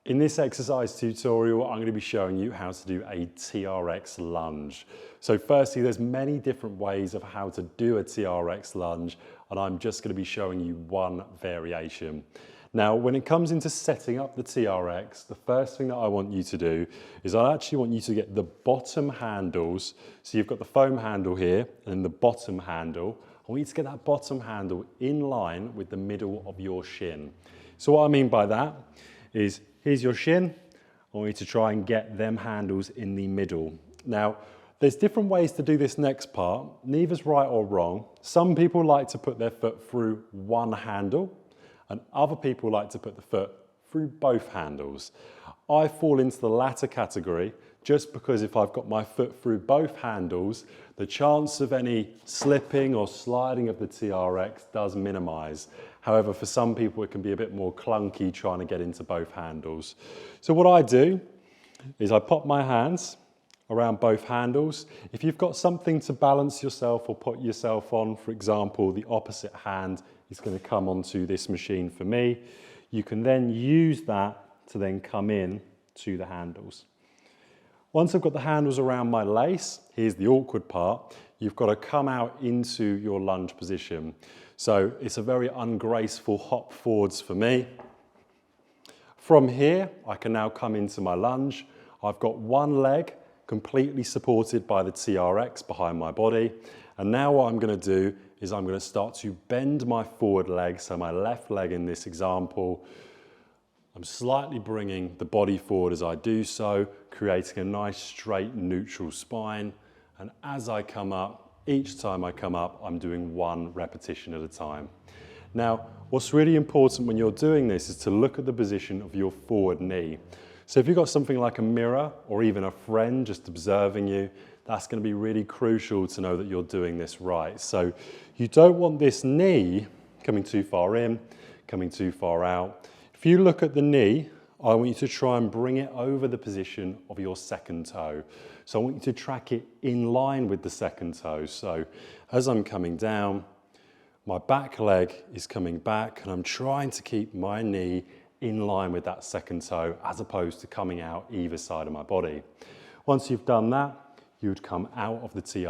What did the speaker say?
In this exercise tutorial, I'm going to be showing you how to do a TRX lunge. So firstly, there's many different ways of how to do a TRX lunge, and I'm just going to be showing you one variation. Now, when it comes into setting up the TRX, the first thing that I want you to do is I actually want you to get the bottom handles. So you've got the foam handle here and then the bottom handle. I want you to get that bottom handle in line with the middle of your shin. So what I mean by that is, here's your shin. I want you to try and get them handles in the middle. Now, there's different ways to do this next part. Neither's right or wrong. Some people like to put their foot through one handle, and other people like to put the foot through both handles. I fall into the latter category just because if I've got my foot through both handles, the chance of any slipping or sliding of the TRX does minimize. However, for some people, it can be a bit more clunky trying to get into both handles. So what I do is I pop my hands around both handles. If you've got something to balance yourself or put yourself on, for example, the opposite hand is going to come onto this machine for me, you can then use that to then come in to the handles. Once I've got the handles around my lace, here's the awkward part, you've got to come out into your lunge position. So it's a very ungraceful hop forwards for me. From here, I can now come into my lunge. I've got one leg completely supported by the TRX behind my body. And now what I'm going to do is I'm going to start to bend my forward leg, so my left leg in this example. I'm slightly bringing the body forward as I do so, creating a nice straight neutral spine. And as I come up, each time I come up, I'm doing one repetition at a time. Now, what's really important when you're doing this is to look at the position of your forward knee. So if you've got something like a mirror or even a friend just observing you, that's going to be really crucial to know that you're doing this right. So you don't want this knee coming too far in, coming too far out. If you look at the knee, I want you to try and bring it over the position of your second toe. So I want you to track it in line with the second toe. So as I'm coming down, my back leg is coming back and I'm trying to keep my knee in line with that second toe as opposed to coming out either side of my body. Once you've done that, you would come out of the TRX.